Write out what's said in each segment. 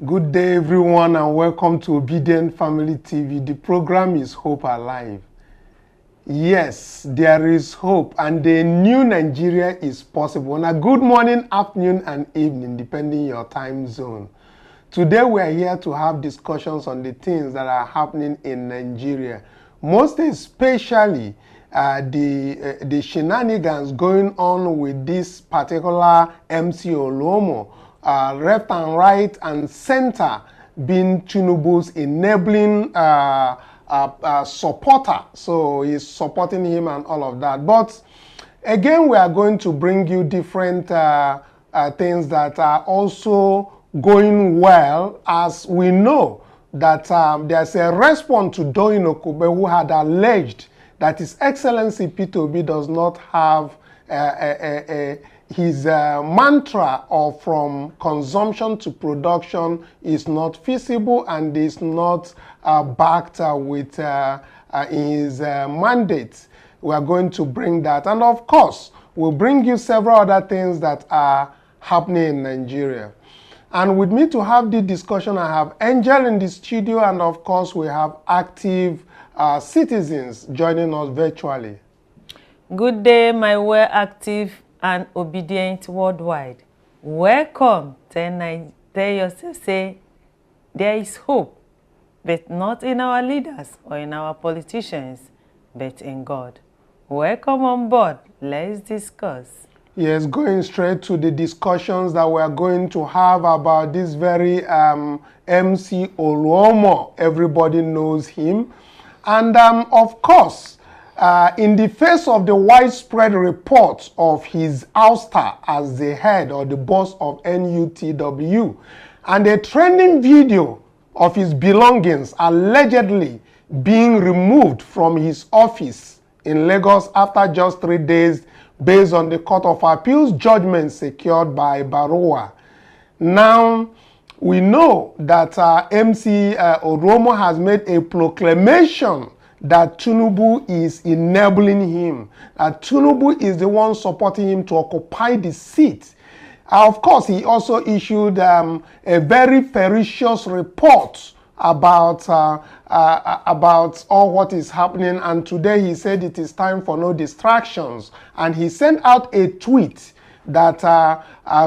Good day, everyone, and welcome to Obidient Family TV. The program is Hope Alive. Yes, there is hope, and the new Nigeria is possible. Now, good morning, afternoon, and evening, depending your time zone. Today, we are here to have discussions on the things that are happening in Nigeria, most especially the shenanigans going on with this particular MC Oluomo. Left and right and center being Tinubu's enabling supporter. So he's supporting him and all of that. But again, we are going to bring you different things that are also going well, as we know that there's a response to Doyin Okupe, who had alleged that His Excellency P2B does not have his mantra of from consumption to production is not feasible and is not backed with his mandate. We are going to bring that. And of course, we'll bring you several other things that are happening in Nigeria. And with me to have the discussion, I have Angel in the studio, and of course, we have active citizens joining us virtually. Good day, my well-active and obedient worldwide. Welcome. Tell yourself, say, there is hope, but not in our leaders or in our politicians, but in God. Welcome on board. Let's discuss. Yes, going straight to the discussions that we are going to have about this very MC Oluomo. Everybody knows him. And of course, in the face of the widespread reports of his ouster as the head or the boss of NURTW, and a trending video of his belongings allegedly being removed from his office in Lagos after just 3 days based on the Court of Appeals judgment secured by Baroa. Now, we know that MC Oluomo has made a proclamation that Tinubu is enabling him, that Tinubu is the one supporting him to occupy the seat. Of course, he also issued a very ferocious report about all what is happening, and today he said it is time for no distractions, and he sent out a tweet that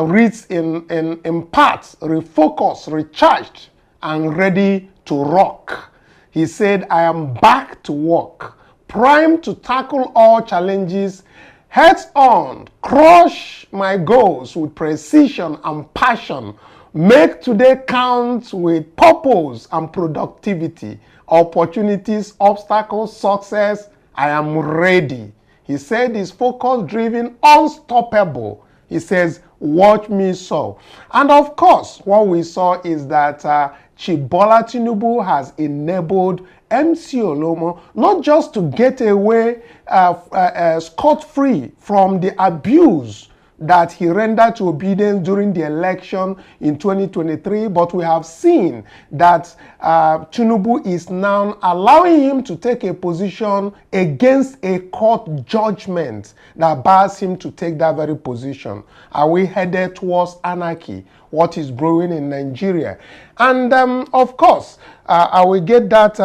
reads in parts, refocused, recharged, and ready to rock. He said, I am back to work, primed to tackle all challenges, heads on, crush my goals with precision and passion, make today count with purpose and productivity, opportunities, obstacles, success. I am ready. He said he's focus-driven, unstoppable. He says, watch me so. And of course, what we saw is that Bola Tinubu has enabled MC Oluomo not just to get away scot-free from the abuse that he rendered to Obidient during the election in 2023, but we have seen that Tinubu is now allowing him to take a position against a court judgment that bars him to take that very position. Are we headed towards anarchy? What is brewing in Nigeria? And of course, I will get that.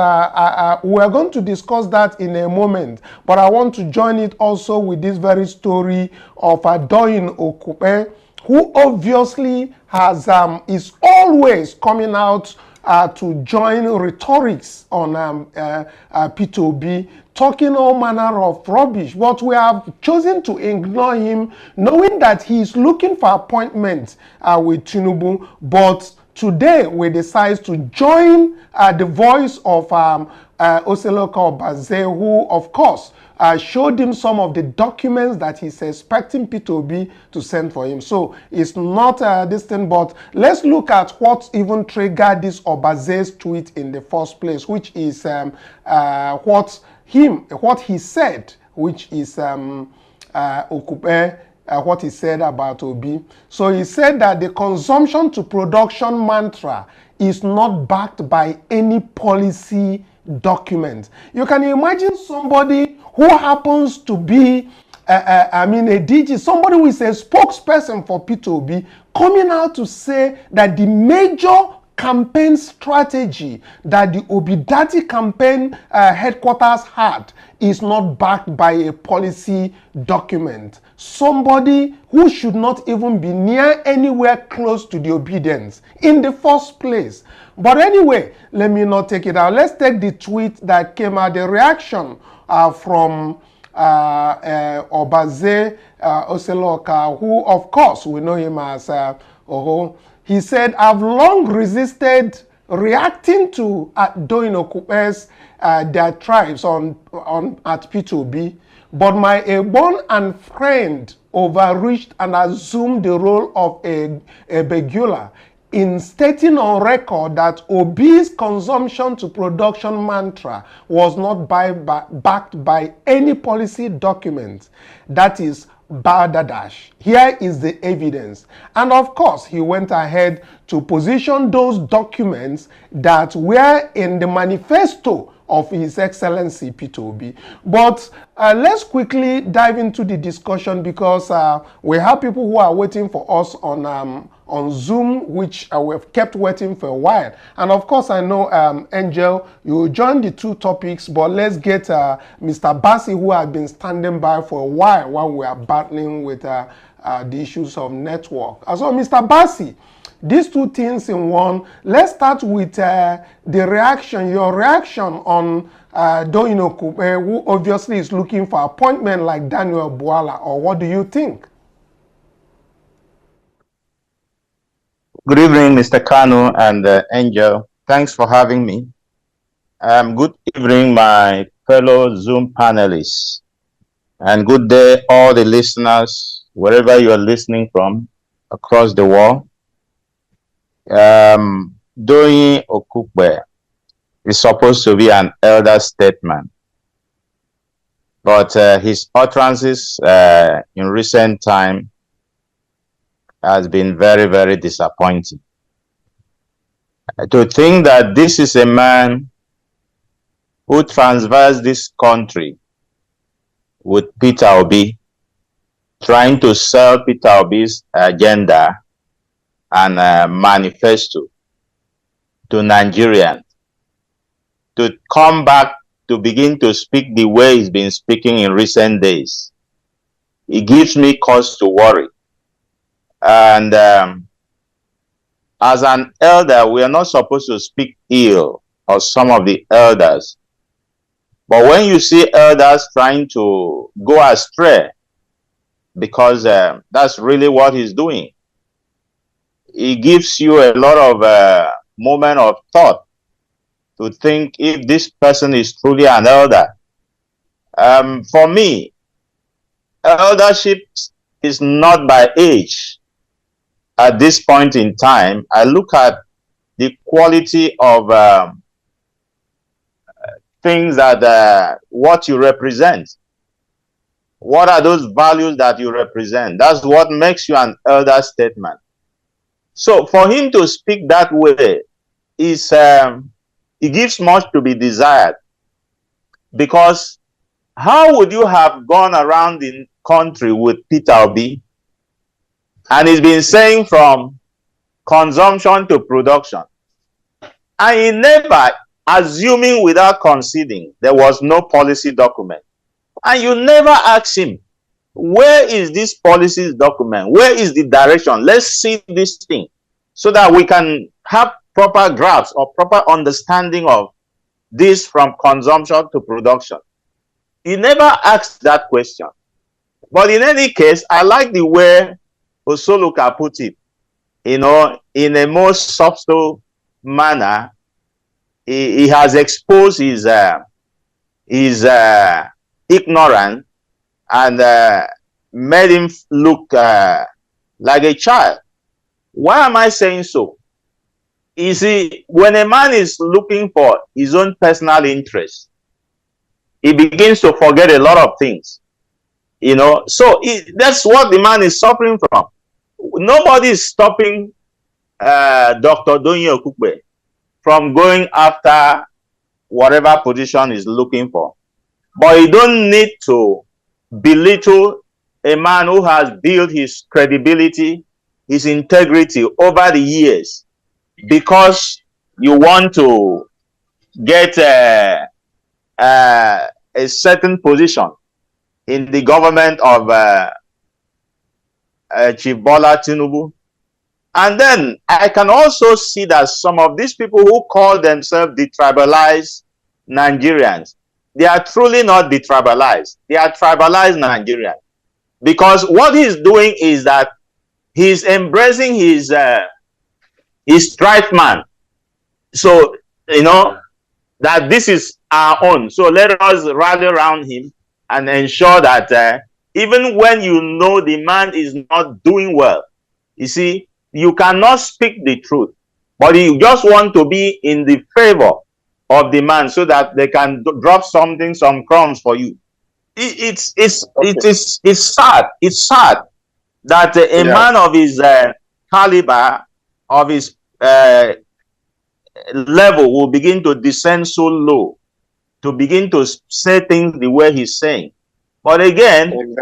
We are going to discuss that in a moment, but I want to join it also with this very story of Doyin Okupe, who obviously has is always coming out to join rhetorics on P2B, talking all manner of rubbish. But we have chosen to ignore him, knowing that he is looking for appointments with Tinubu. But today we decide to join the voice of Oseloka Obaze, who, of course, showed him some of the documents that he's expecting P2B to send for him. So it's not this thing, but let's look at what even triggered this Obaze's tweet in the first place, which is what he said, which is Okupe, what he said about Obi. So he said that the consumption to production mantra is not backed by any policy document. You can imagine somebody who happens to be a DG, somebody who is a spokesperson for P2B, coming out to say that the major campaign strategy that the Obidient campaign headquarters had is not backed by a policy document. Somebody who should not even be near anywhere close to the Obedience in the first place. But anyway, let me not take it out. Let's take the tweet that came out, the reaction from Obaze Oseloka, who of course we know him as Oho. He said, I've long resisted reacting to doing Okupe's their tribes at P2B, but my Ebon and friend overreached and assumed the role of a begula in stating on record that Obi's consumption to production mantra was not backed by any policy document. That is Badadash. Here is the evidence. And of course, he went ahead to position those documents that were in the manifesto of His Excellency P2B. But let's quickly dive into the discussion, because we have people who are waiting for us on Zoom, which we've kept waiting for a while. And of course, I know, Angel, you joined the two topics, but let's get Mr. Bassi, who has been standing by for a while we are battling with the issues of network. So, Mr. Bassi, these two things in one. Let's start with the reaction, your reaction on Doyin Okupe, who obviously is looking for appointment like Daniel Bola, or what do you think? Good evening, Mr. Kanu and Angel. Thanks for having me. Good evening, my fellow Zoom panelists. And good day, all the listeners, wherever you are listening from across the world. Doyin Okupe is supposed to be an elder statesman, but his utterances in recent time has been very, very disappointing. To think that this is a man who transversed this country with Peter Obi, trying to sell Peter Obi's agenda and manifesto to Nigerians, to come back to begin to speak the way he's been speaking in recent days, it gives me cause to worry. And as an elder, we are not supposed to speak ill of some of the elders. But when you see elders trying to go astray, because that's really what he's doing, it gives you a lot of moment of thought to think if this person is truly an elder. For me, eldership is not by age. At this point in time, I look at the quality of things that what you represent. What are those values that you represent? That's what makes you an elder statesman. So for him to speak that way is it gives much to be desired, because how would you have gone around the country with Peter Obi, and he's been saying from consumption to production, and he never, assuming without conceding, there was no policy document, and you never ask him, where is this policy document? Where is the direction? Let's see this thing so that we can have proper grasp or proper understanding of this from consumption to production. He never asked that question. But in any case, I like the way Osoluka put it, in a more subtle manner. He has exposed his ignorance and made him look like a child. Why am I saying so? You see, when a man is looking for his own personal interest, he begins to forget a lot of things. So that's what the man is suffering from. Nobody is stopping Dr. Doyin Okupe from going after whatever position he's looking for. But you don't need to belittle a man who has built his credibility, his integrity over the years. because you want to get a certain position in the government of Chief Bola Tinubu. And then I can also see that some of these people who call themselves detribalized Nigerians, they are truly not detribalized. They are tribalized Nigerians. Because what he's doing is that he's embracing his tribe man. So, you know, that this is our own. So let us rally around him and ensure that even when you know the man is not doing well, you see, you cannot speak the truth, but you just want to be in the favor of the man so that they can drop something, some crumbs for you. It's sad. It's sad that a man of his caliber, of his level, will begin to descend so low, to begin to say things the way he's saying. But again,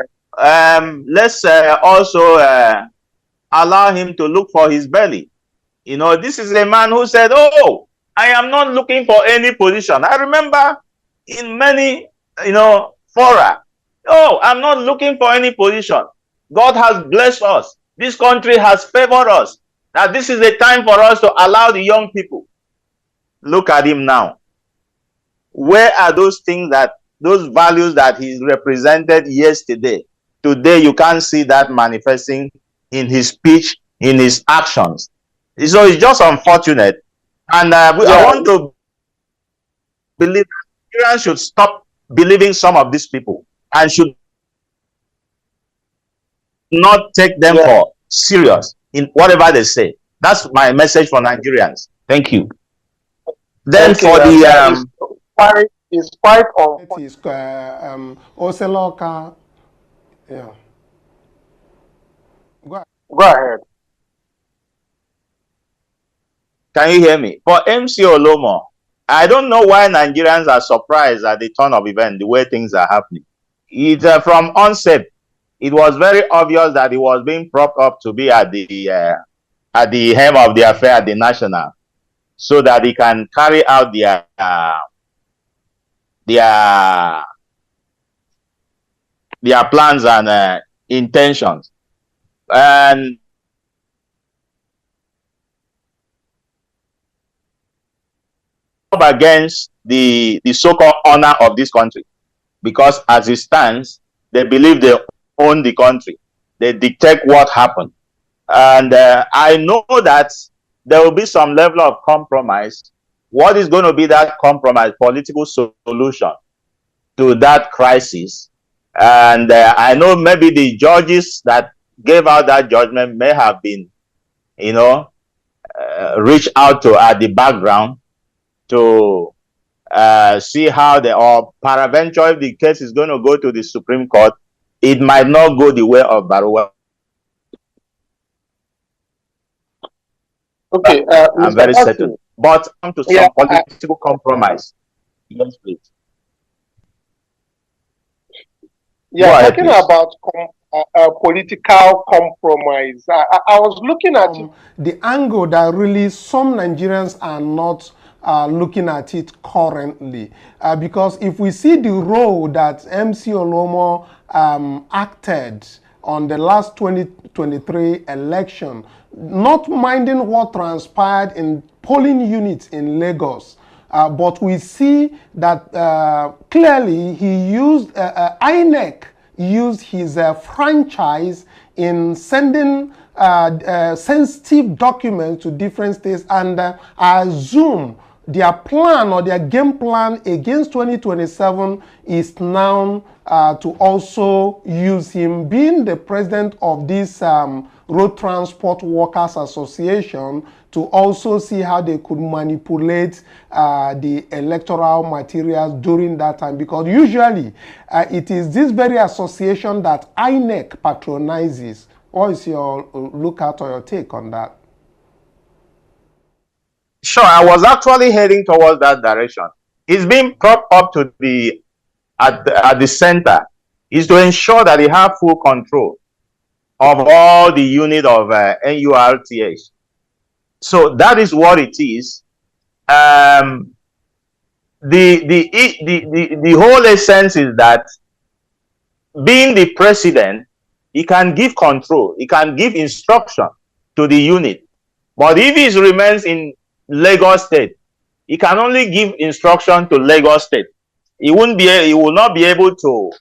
let's also allow him to look for his belly. You know, this is a man who said, oh, I am not looking for any position. I remember in many, you know, fora, oh, I'm not looking for any position. God has blessed us. This country has favored us. Now this is the time for us to allow the young people. Look at him now. Where are those things, that those values that he represented yesterday? Today you can't see that manifesting in his speech, in his actions. So it's just unfortunate. And I want to believe that Nigerians should stop believing some of these people and should not take them for serious in whatever they say. That's my message for Nigerians. Thank you. Then for the it's quite on. It is Oseloka. Yeah. Go ahead. Can you hear me? For MC Oluomo, I don't know why Nigerians are surprised at the turn of events, the way things are happening. It from onset, it was very obvious that he was being propped up to be at the helm of the affair at the national, so that he can carry out their plans and intentions. And against the so-called honor of this country, because as it stands, they believe they own the country. They dictate what happened. And I know that there will be some level of compromise. What is going to be that compromise? Political solution to that crisis. And I know maybe the judges that gave out that judgment may have been, you know, reached out to at the background to see how they, or paraventure, if the case is going to go to the Supreme Court, it might not go the way of Baruwa. Okay, I'm very certain. But come to some political compromise. Yes, please. Yeah, talking about political compromise. I was looking at the angle that really some Nigerians are not looking at it currently. Because if we see the role that MC Oluomo acted on the last 2023 election, not minding what transpired in polling units in Lagos, but we see that clearly he used, INEC used his franchise in sending sensitive documents to different states, and I assume their plan or their game plan against 2027 is now to also use him being the president of this Road Transport Workers Association, to also see how they could manipulate the electoral materials during that time. Because usually it is this very association that INEC patronizes. What is your lookout or your take on that? Sure, I was actually heading towards that direction. He's being propped up to be at the center, is to ensure that he have full control of all the unit of NURTW. So that is what it is. The whole essence is that being the president, he can give control, he can give instruction to the unit. But if he remains in Lagos State, he can only give instruction to Lagos State. He will not be able to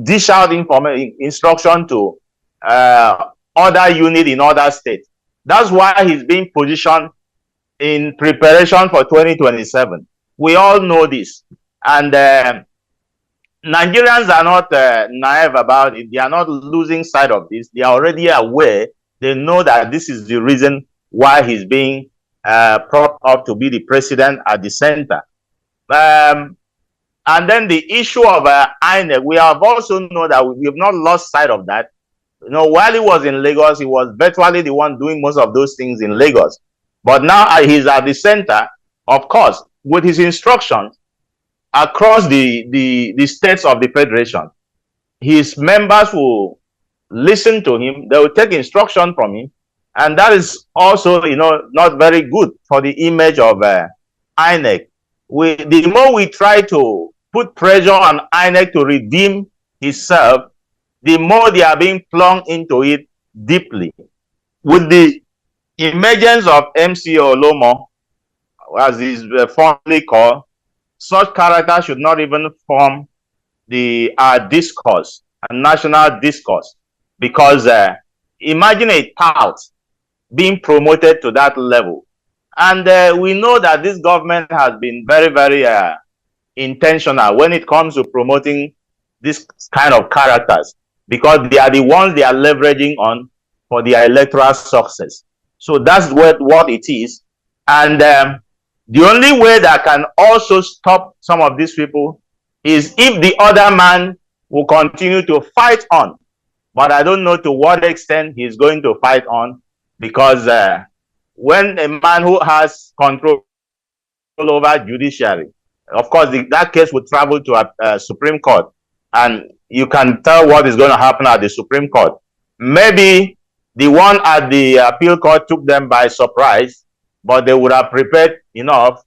dish out instruction to other unit in other states. That's why he's being positioned in preparation for 2027. We all know this. And Nigerians are not naive about it. They are not losing sight of this. They are already aware. They know that this is the reason why he's being propped up to be the president at the center. And then the issue of INEC, we have also known that we have not lost sight of that. You know, while he was in Lagos, he was virtually the one doing most of those things in Lagos. But now he's at the center, of course, with his instructions across the states of the federation. His members will listen to him. They will take instruction from him. And that is also, you know, not very good for the image of INEC. The more we try to put pressure on INEC to redeem himself, the more they are being plunged into it deeply. With the emergence of MC Oluomo, as he's formally called, such characters should not even form the discourse, a national discourse, because imagine a tout being promoted to that level. And we know that this government has been very, very intentional when it comes to promoting this kind of characters, because they are the ones they are leveraging on for their electoral success. So that's what it is. And the only way that can also stop some of these people is if the other man will continue to fight on. But I don't know to what extent he's going to fight on, because when a man who has control over judiciary, of course, that case would travel to a Supreme Court, and you can tell what is going to happen at the Supreme Court. Maybe the one at the appeal court took them by surprise, but they would have prepared enough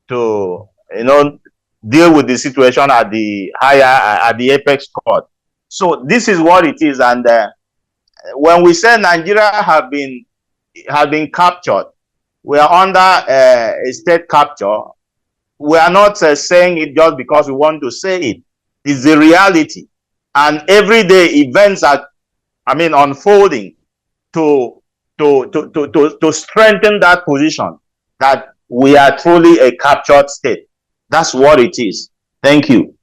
to, you know, deal with the situation at the apex court. So this is what it is. And when we say Nigeria have been captured, we are under a state capture. We are not saying it just because we want to say it. It's the reality. And every day events are, unfolding to strengthen that position that we are truly a captured state. That's what it is. Thank you.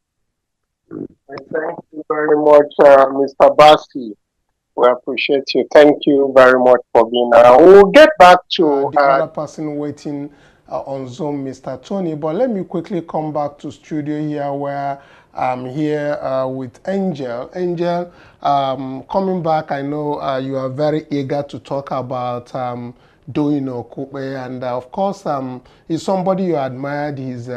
Thank you very much, Mr. Basi. We appreciate you. Thank you very much for being here. We'll get back to the other person waiting on Zoom, Mr. Tony. But let me quickly come back to studio here, where I'm here with Angel. Angel, coming back, I know you are very eager to talk about doing Okupe, and of course, he's somebody you admired his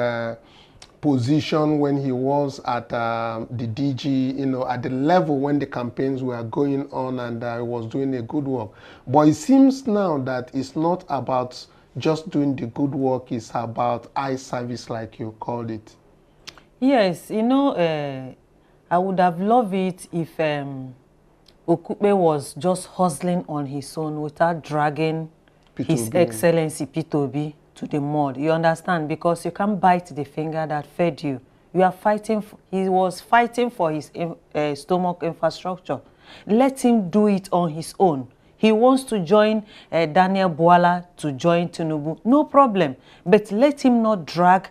position when he was at the DG, at the level when the campaigns were going on, and he was doing a good work. But it seems now that it's not about just doing the good work, it's about eye service, like you called it. Yes, I would have loved it if Okupe was just hustling on his own without dragging His Excellency P2B to the mud. You understand? Because you can't bite the finger that fed you. You are fighting. He was fighting for his stomach infrastructure. Let him do it on his own. He wants to join Daniel Bola to join Tinubu. No problem. But let him not drag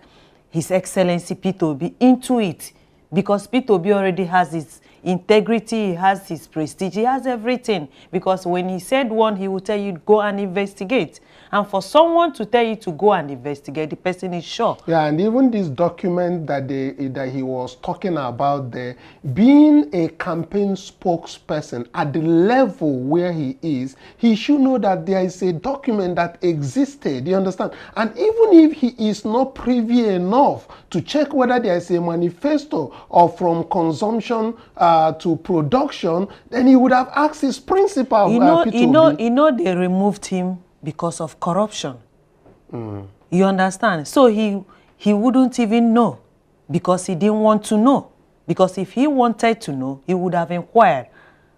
His Excellency P2B into it, because P2B already has his integrity, he has his prestige, he has everything. Because when he said one, he will tell you, go and investigate. And for someone to tell you to go and investigate, the person is sure. Yeah, and even this document that he was talking about there, being a campaign spokesperson at the level where he is, he should know that there is a document that existed, you understand? And even if he is not privy enough to check whether there is a manifesto or from consumption to production, then he would have asked his principal. They removed him because of corruption. You understand? So he wouldn't even know because he didn't want to know. Because if he wanted to know, he would have inquired.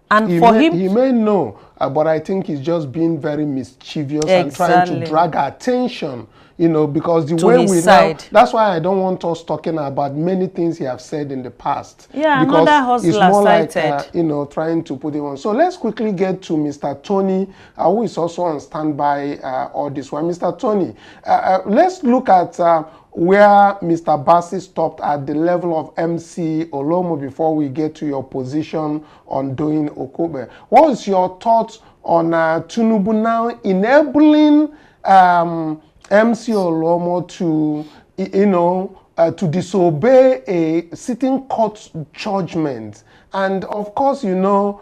And he may know, but I think he's just being very mischievous and trying to drag attention, you know, because the way we now, that's why I don't want us talking about many things he have said in the past. Yeah, because it's more like, you know, trying to put it on. So let's quickly get to Mr. Tony, who is also on standby all this while. Mr. Tony, let's look at where Mr. Bassi stopped at the level of MC Oluomo before we get to your position on doing Okupe. What is your thoughts on Tinubu now enabling MC Oluomo to, you know, to disobey a sitting court judgment? And of course, you know,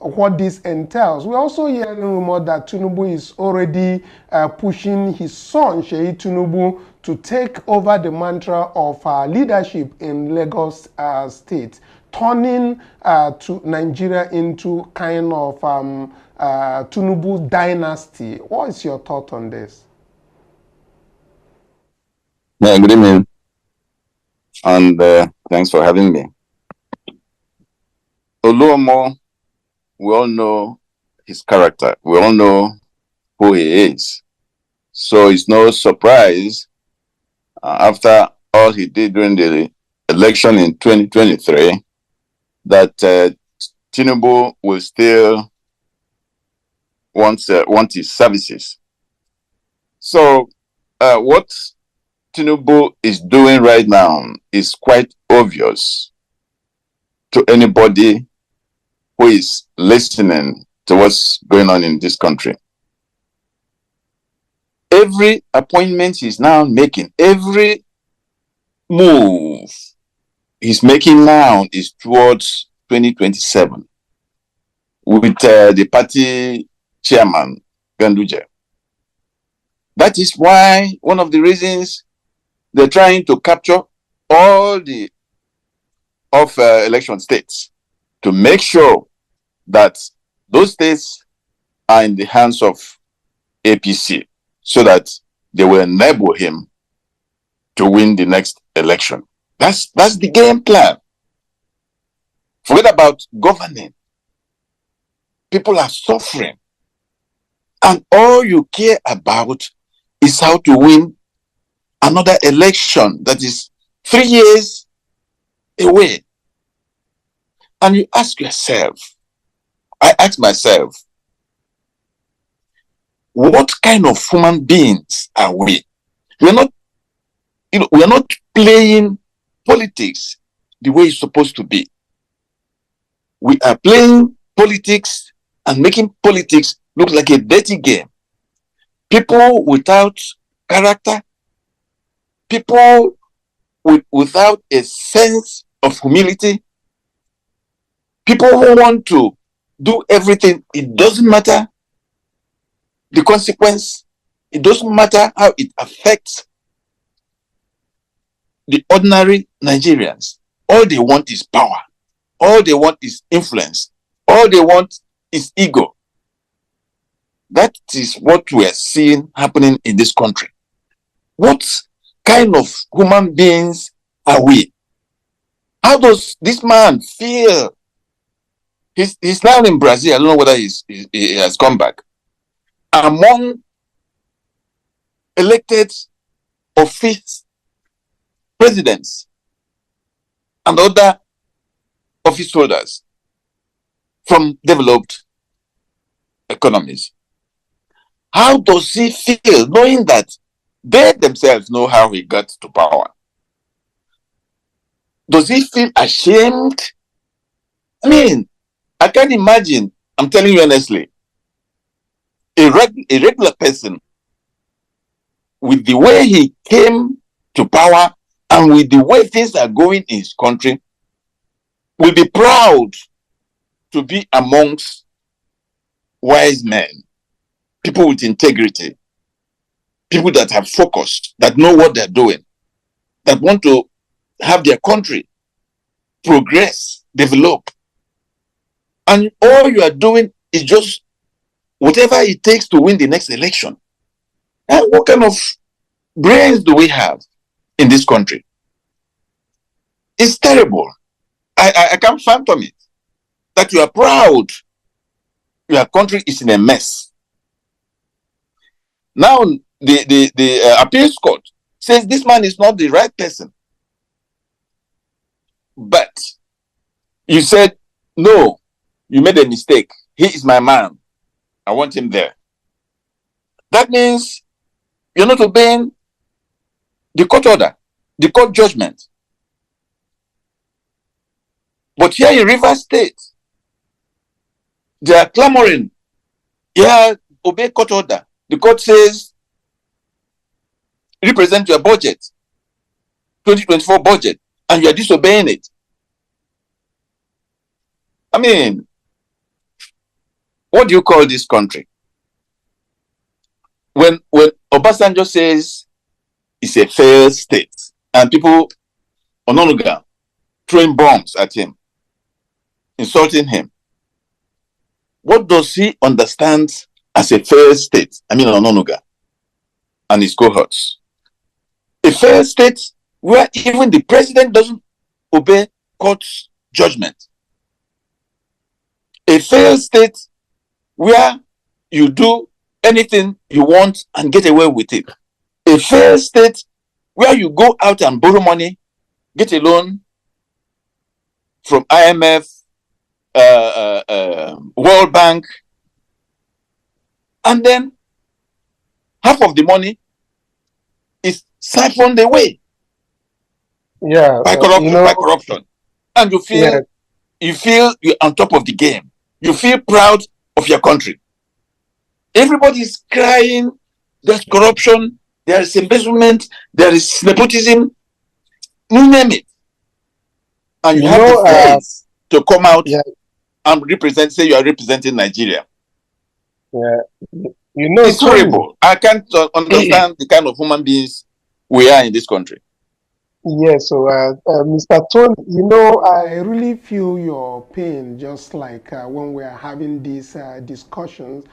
what this entails. We're also hearing rumor that Tinubu is already pushing his son, Sheyi Tinubu, to take over the mantra of leadership in Lagos State, turning to Nigeria into kind of Tinubu dynasty. What is your thought on this? Yeah, good evening, and thanks for having me. Oluomo, we all know his character. We all know who he is. So it's no surprise after all he did during the election in 2023 that Tinubu will still want his services. So what Tinubu is doing right now is quite obvious to anybody who is listening to what's going on in this country. Every appointment he's now making, every move he's making now is towards 2027 with the party chairman, Ganduje. That is why one of the reasons they're trying to capture all the election states to make sure that those states are in the hands of APC, so that they will enable him to win the next election. That's the game plan. Forget about governing. People are suffering. And all you care about is how to win another election that is 3 years away. And you ask yourself, I ask myself, what kind of human beings are we? We are not, you know, we are not playing politics the way it's supposed to be. We are playing politics and making politics look like a dirty game. People without character, people without a sense of humility, people who want to do everything, it doesn't matter the consequence, it doesn't matter how it affects the ordinary Nigerians. All they want is power. All they want is influence. All they want is ego. That is what we are seeing happening in this country. What kind of human beings are we? How does this man feel? He's now in Brazil. I don't know whether he has come back. Among elected office presidents and other office holders from developed economies. How does he feel knowing that they themselves know how he got to power? Does he feel ashamed? I mean, I can't imagine, I'm telling you honestly, a regular person with the way he came to power and with the way things are going in his country will be proud to be amongst wise men, people with integrity, people that have focus, that know what they're doing, that want to have their country progress, develop. And all you are doing is just whatever it takes to win the next election. And what kind of brains do we have in this country? It's terrible. I can't fathom it. That you are proud your country is in a mess. Now the appeals court says this man is not the right person. But you said, no, you made a mistake. He is my man. I want him there. That means you're not obeying the court order, the court judgment. But here in Rivers State, they are clamoring, yeah, obey court order. The court says, represent your budget, 2024 budget, and you are disobeying it. I mean, what do you call this country? When Obasanjo says it's a failed state, and people Ononuga throwing bombs at him, insulting him, what does he understand as a failed state? I mean, Ononuga and his cohorts. A failed state where even the president doesn't obey court's judgment. A failed state where you do anything you want and get away with it. A failed state where you go out and borrow money, get a loan from IMF, World Bank, and then half of the money is siphoned away by corruption, by corruption. And you feel you're on top of the game. You feel proud of your country. Everybody is crying. There's corruption. There is embezzlement. There is nepotism. You name it. And you have the face to come out and represent, say you are representing Nigeria. Yeah. You know, it's horrible. I can't understand the kind of human beings we are in this country. Yes, so Mr. Tony, you know, I really feel your pain, just like when we are having these discussions.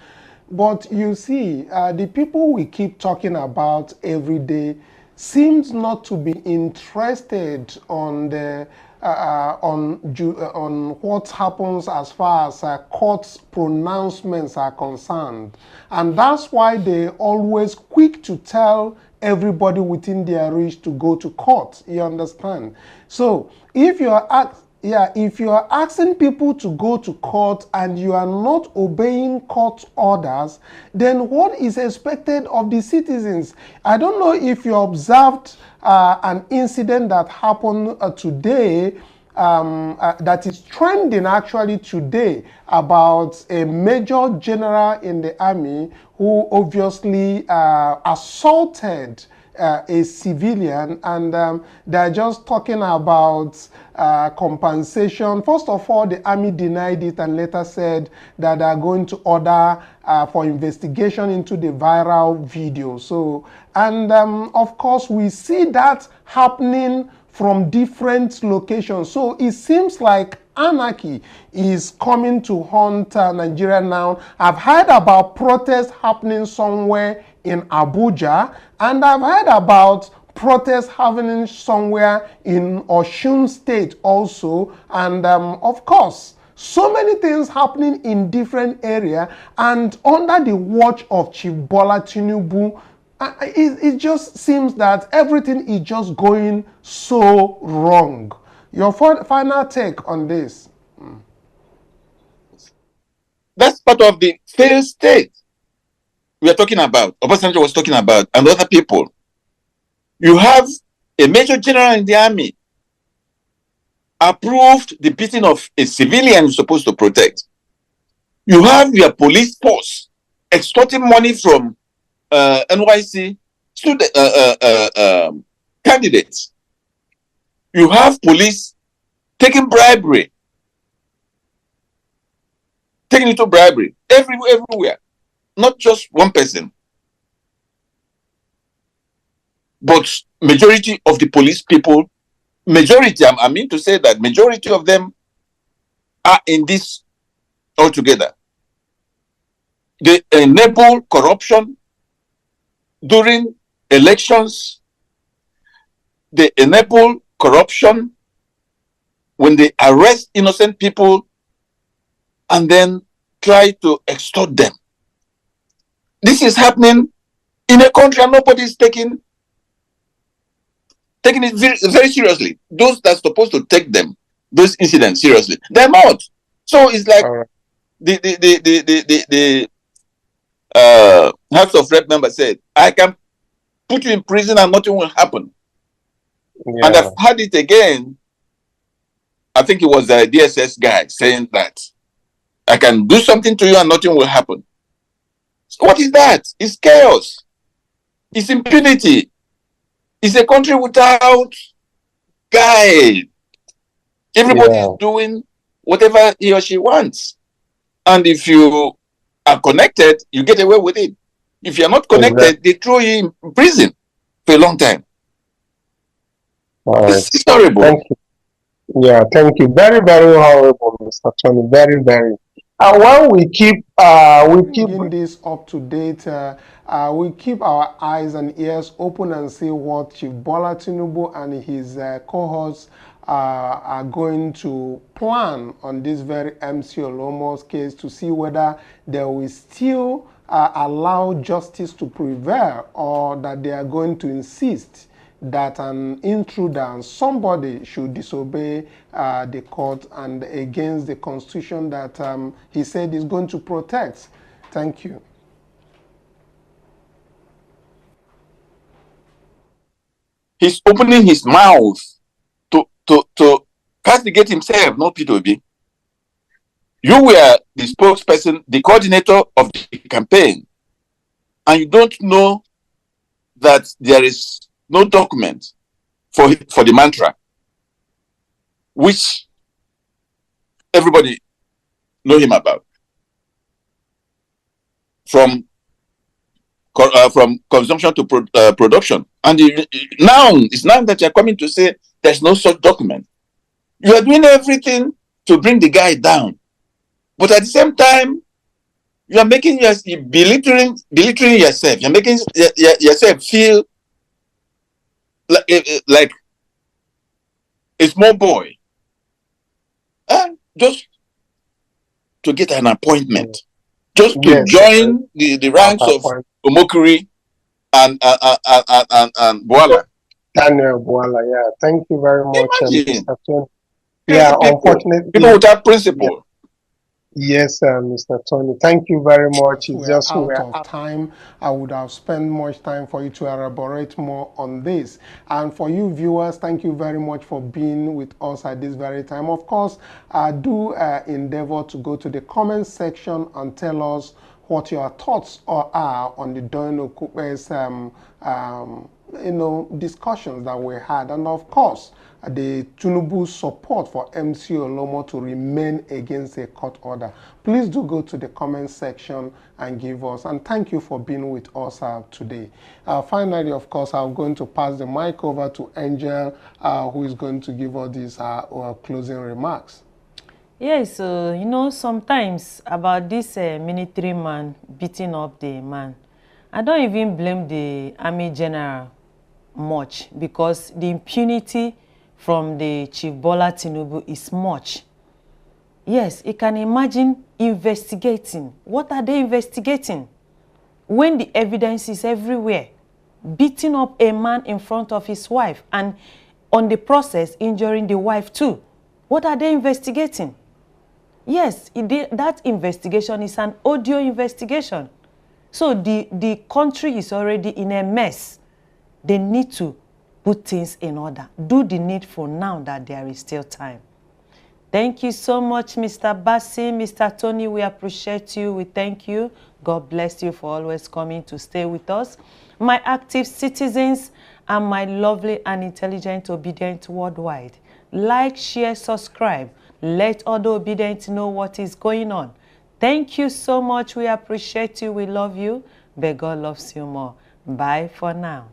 But you see, the people we keep talking about every day seems not to be interested on the on what happens as far as court's pronouncements are concerned, and that's why they're always quick to tell everybody within their reach to go to court. You understand? So if you are if you are asking people to go to court and you are not obeying court orders, then what is expected of the citizens? I don't know if you observed an incident that happened today, that is trending actually today, about a major general in the army who obviously assaulted a civilian, and they're just talking about compensation. First of all, the army denied it and later said that they're going to order for investigation into the viral video. So, and of course, we see that happening from different locations. So it seems like anarchy is coming to haunt Nigeria now. I've heard about protests happening somewhere in Abuja, and I've heard about protests happening somewhere in Osun State also, and of course, so many things happening in different areas, and under the watch of Chief Bola Tinubu, it just seems that everything is just going so wrong. Your final take on this? That's part of the failed state we are talking about, Obasanjo was talking about, and other people. You have a major general in the army approved the beating of a civilian you're supposed to protect. You have your police force extorting money from NYC student candidates. You have police taking bribery, taking into bribery everywhere. Not just one person, but majority of the police people, majority, I mean to say that majority of them are in this altogether. They enable corruption during elections. They enable corruption when they arrest innocent people and then try to extort them. This is happening in a country and nobody is taking it very, very seriously. Those that are supposed to take those incidents seriously, they're not. So it's like the House of Rep member said, I can put you in prison and nothing will happen. Yeah. And I've heard it again. I think it was the DSS guy saying that I can do something to you and nothing will happen. So what is that? It's chaos. It's impunity. It's a country without guide. Everybody is doing whatever he or she wants. And if you are connected, you get away with it. If you're not connected, they throw you in prison for a long time. It's horrible. Thank you. Yeah, thank you. Very, very horrible, Mr. Tony. Very, very. While we keep this up to date, we keep our eyes and ears open and see what Chief Bola Tinubu and his cohorts are going to plan on this very MC Oluomo's case to see whether they will still allow justice to prevail or that they are going to insist that an intruder and somebody should disobey the court and against the constitution that he said is going to protect. Thank you. He's opening his mouth to castigate himself, not P2B. You were the spokesperson, the coordinator of the campaign, and you don't know that there is no document for the mantra, which everybody know him about, from consumption to production. And it's now that you're coming to say there's no such document. You are doing everything to bring the guy down, but at the same time, you are making belittling yourself. You're making yourself feel like a small boy, and just to get an appointment, just to join the ranks of Omokuri and Bola. Daniel Bola, yeah. Thank you very much. Mr. Tony. Yeah, unfortunately, people without principle. Yeah. Yes, Mr. Tony. Thank you very much. It's just we're out of time. I would have spent much time for you to elaborate more on this. And for you viewers, thank you very much for being with us at this very time. Of course, do endeavor to go to the comment section and tell us what your thoughts are on the Doyin Okupe's discussions that we had, and of course the Tinubu support for MC Oluomo to remain against a court order. Please do go to the comment section and give us, and thank you for being with us today. Finally, of course, I'm going to pass the mic over to Angel, who is going to give us these closing remarks. Yes, sometimes about this military man beating up the man, I don't even blame the army general much, because the impunity from the Chief Bola Tinubu is much. Yes, you can imagine investigating. What are they investigating? When the evidence is everywhere, beating up a man in front of his wife and on the process injuring the wife too. What are they investigating? Yes, that investigation is an audio investigation. So the country is already in a mess. They need to put things in order. Do the needful now that there is still time. Thank you so much, Mr. Bassi, Mr. Tony. We appreciate you. We thank you. God bless you for always coming to stay with us. My active citizens and my lovely and intelligent Obidient worldwide. Like, share, subscribe. Let other Obidient know what is going on. Thank you so much. We appreciate you. We love you. But God loves you more. Bye for now.